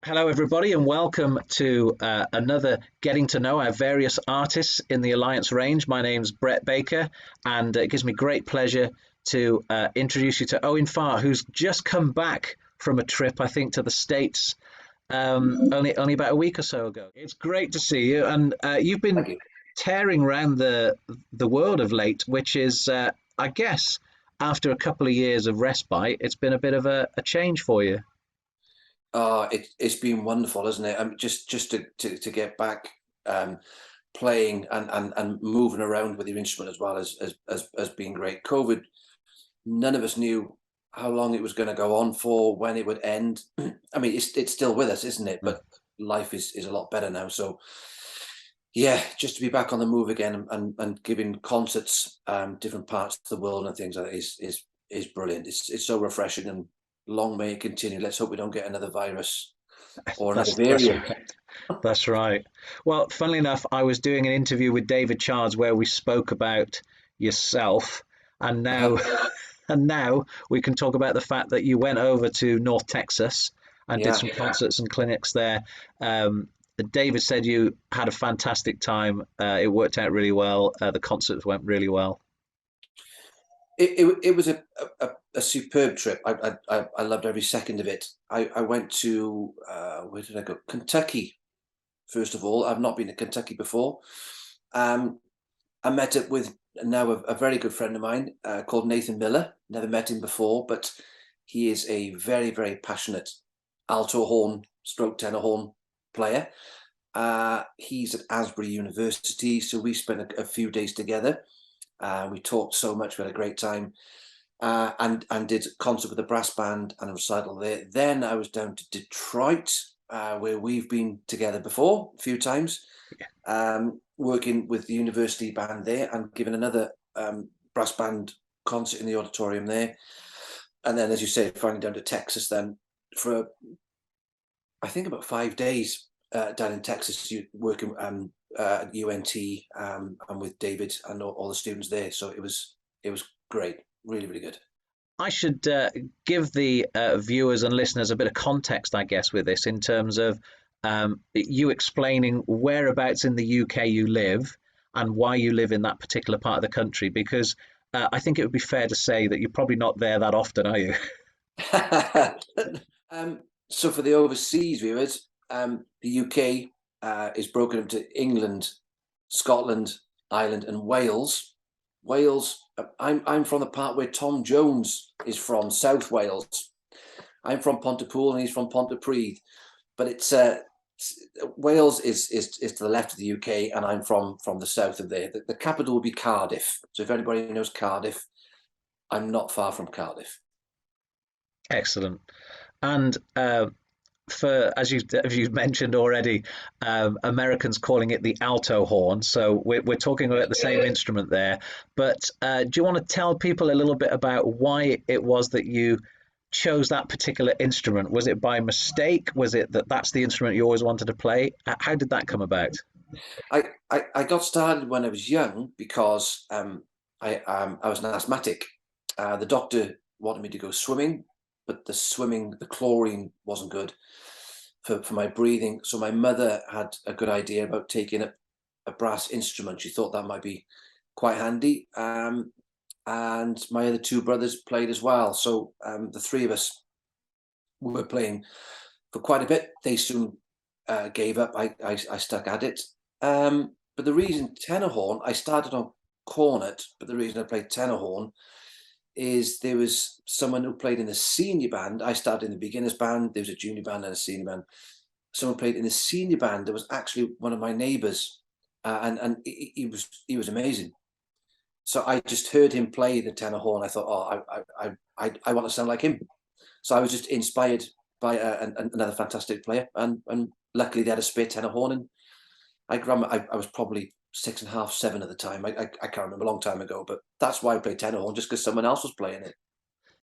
Hello, everybody, and welcome to another Getting to Know our various artists in the Alliance range. My name's Brett Baker, and it gives me great pleasure to introduce you to Owen Farr, who's just come back from a trip, I think, to the States only about a week or so ago. It's great to see you, and you've been Thank you. tearing around the world of late, which is, I guess, after a couple of years of respite, it's been a bit of a change for you. It's been wonderful, isn't it? Just to get back playing and moving around with your instrument as well as being great. COVID, none of us knew how long it was going to go on for, when it would end. I mean, it's still with us, isn't it? But life is a lot better now. So yeah, just to be back on the move again and giving concerts, different parts of the world and things like that is brilliant. It's so refreshing, and long may it continue. Let's hope we don't get another virus or another That's variant. right. That's right. Well, funnily enough, I was doing an interview with David Charles where we spoke about yourself, and Uh-huh. now and now we can talk about the fact that you went over to North Texas and did Yeah. some concerts and clinics there. Um, David said you had a fantastic time. It worked out really well. The concerts went really well. It was a superb trip. I loved every second of it. I went to where did I go? Kentucky, first of all. I've not been to Kentucky before. Um, I met up with now a very good friend of mine called Nathan Miller. Never met him before, but he is a very, very passionate alto horn, stroke tenor horn player. He's at Asbury University, so we spent a few days together. We talked so much, we had a great time, and did a concert with a brass band and a recital there. Then I was down to Detroit, where we've been together before a few times, working with the university band there and giving another brass band concert in the auditorium there. And then, as you say, finally down to Texas then for I think about 5 days down in Texas, working at UNT and with David and all the students there. So it was great, really, really good. I should give the viewers and listeners a bit of context, I guess, with this in terms of you explaining whereabouts in the UK you live and why you live in that particular part of the country, because I think it would be fair to say that you're probably not there that often, are you? um, so for the overseas viewers, the UK is broken into England, Scotland, Ireland, and Wales. Wales. I'm from the part where Tom Jones is from, South Wales. I'm from Pontypool and he's from Pontypridd. But it's Wales is to the left of the UK, and I'm from the south of there. The capital would be Cardiff. So if anybody knows Cardiff, I'm not far from Cardiff. Excellent. And for as you mentioned already, Americans calling it the alto horn. So we're talking about the same instrument there. But do you want to tell people a little bit about why it was that you chose that particular instrument? Was it by mistake? Was it that that's the instrument you always wanted to play? How did that come about? I got started when I was young because I was an asthmatic. The doctor wanted me to go swimming, but the chlorine wasn't good for my breathing. So my mother had a good idea about taking a brass instrument. She thought that might be quite handy. And my other two brothers played as well. So the three of us were playing for quite a bit. They soon gave up. I stuck at it. But the reason tenor horn, I started on cornet, but the reason I played tenor horn is there was someone who played in the senior band. I started in the beginners band. There was a junior band and a senior band. Someone played in the senior band. That was actually one of my neighbours, and he was amazing. So I just heard him play the tenor horn. I thought, oh, I want to sound like him. So I was just inspired by another fantastic player, and luckily they had a spare tenor horn. And I was probably 6.5, 7 at the time. I can't remember, a long time ago, but that's why I played tenor horn, just because someone else was playing it.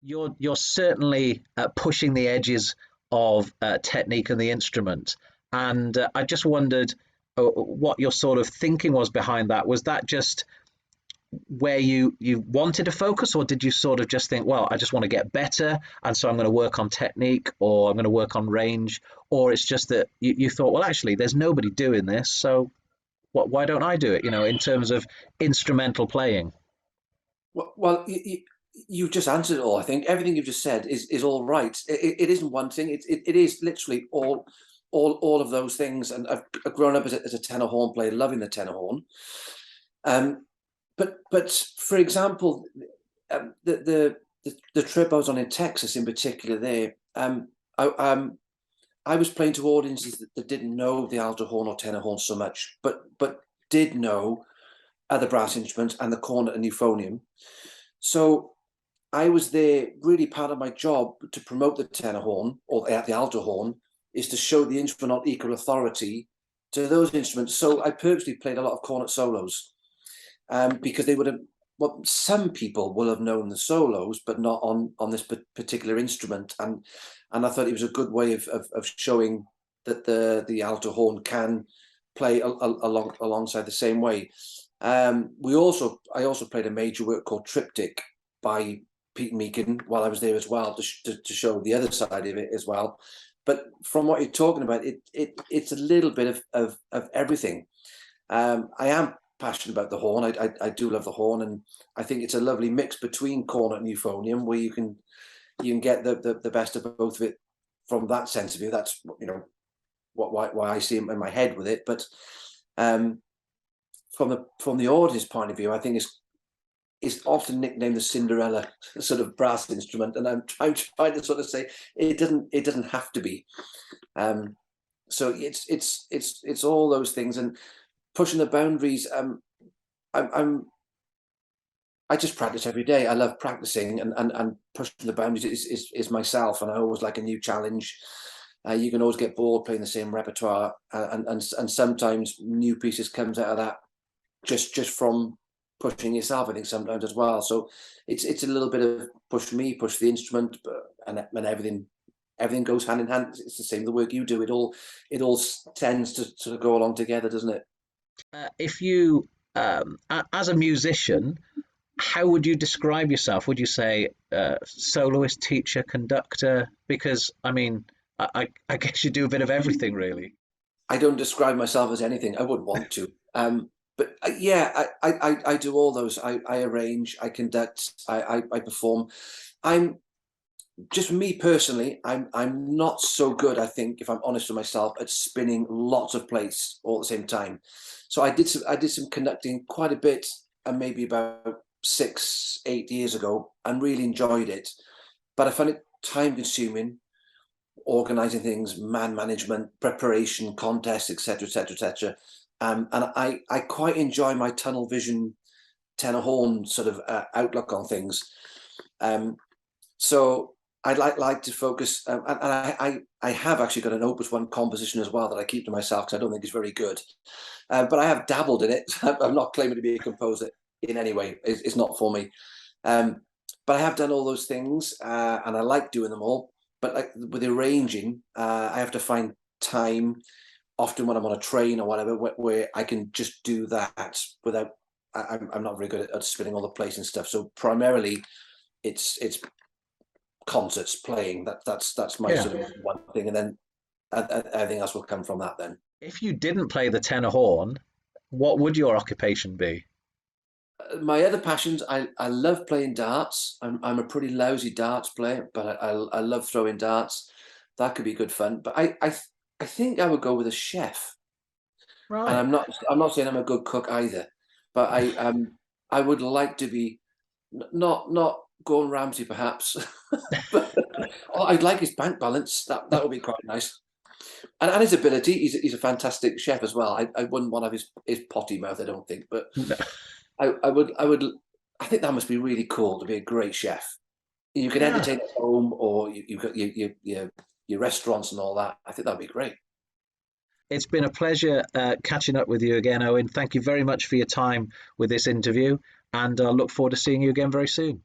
You're certainly pushing the edges of technique and the instrument, and I just wondered what your sort of thinking was behind that. Was that just where you wanted to focus, or did you sort of just think, well, I just want to get better, and so I'm going to work on technique, or I'm going to work on range, or it's just that you thought, well, actually, there's nobody doing this, so why don't I do it? In terms of instrumental playing. Well, you've just answered it all. I think everything you've just said is all right. It isn't one thing. It is literally all of those things. And I've grown up as a tenor horn player, loving the tenor horn. But for example, the trip I was on in Texas, in particular, there, I was playing to audiences that didn't know the alto horn or tenor horn so much, but did know other brass instruments and the cornet and euphonium. So I was there. Really, part of my job to promote the tenor horn or the alto horn is to show the instrument on equal authority to those instruments. So I purposely played a lot of cornet solos, because they would have. Well, some people will have known the solos, but not on this particular instrument. And I thought it was a good way of showing that the alto horn can play alongside the same way. I also played a major work called Triptych by Pete Meakin while I was there as well, to show the other side of it as well. But from what you're talking about, it's a little bit of everything. I am passionate about the horn. I do love the horn, and I think it's a lovely mix between cornet and euphonium, where you can get the best of both of it from that sense of view. That's why I see it in my head with it. But from the audience point of view, I think it's often nicknamed the Cinderella sort of brass instrument, and I'm trying to sort of say it doesn't have to be. So it's all those things, and pushing the boundaries. I just practice every day. I love practicing and pushing the boundaries is myself, and I always like a new challenge. You can always get bored playing the same repertoire, and sometimes new pieces comes out of that just from pushing yourself, I think, sometimes as well. So it's a little bit of push me, push the instrument, and everything goes hand in hand. It's the same the work you do. It all tends to sort of go along together, doesn't it? If you, as a musician, how would you describe yourself? Would you say soloist, teacher, conductor? Because I mean, I guess you do a bit of everything, really. I don't describe myself as anything. I wouldn't want to. But yeah, I do all those. I arrange, I conduct, I perform. I'm just me personally. I'm not so good, I think, if I'm honest with myself, at spinning lots of plates all at the same time. So I did some conducting quite a bit, and maybe about 6, 8 years ago, and really enjoyed it. But I found it time consuming, organizing things, man management, preparation, contests, etc., etc., etc. And I quite enjoy my tunnel vision tenor horn sort of outlook on things. So I'd like to focus, and I have actually got an Opus 1 composition as well that I keep to myself because I don't think it's very good. But I have dabbled in it. I'm not claiming to be a composer in any way. It's not for me. But I have done all those things, and I like doing them all. But like with arranging, I have to find time, often when I'm on a train or whatever, where I can just do that without. I'm not very good at spinning all the plates and stuff. So primarily, it's concerts, playing. That's my Yeah. sort of one thing, and then everything else will come from that. Then If you didn't play the tenor horn, what would your occupation be? my other passions, I love playing darts. I'm a pretty lousy darts player, but I love throwing darts. That could be good fun. But I think I would go with a chef. And Right. I'm not saying I'm a good cook either, but I would like to be not Gordon Ramsay perhaps, but I'd like his bank balance. That would be quite nice. And his ability. He's a fantastic chef as well. I wouldn't want to have his potty mouth, I don't think, but No. I would. I think that must be really cool to be a great chef. You can Yeah. entertain at home, or you've got your restaurants and all that. I think that'd be great. It's been a pleasure catching up with you again, Owen. Thank you very much for your time with this interview, and I look forward to seeing you again very soon.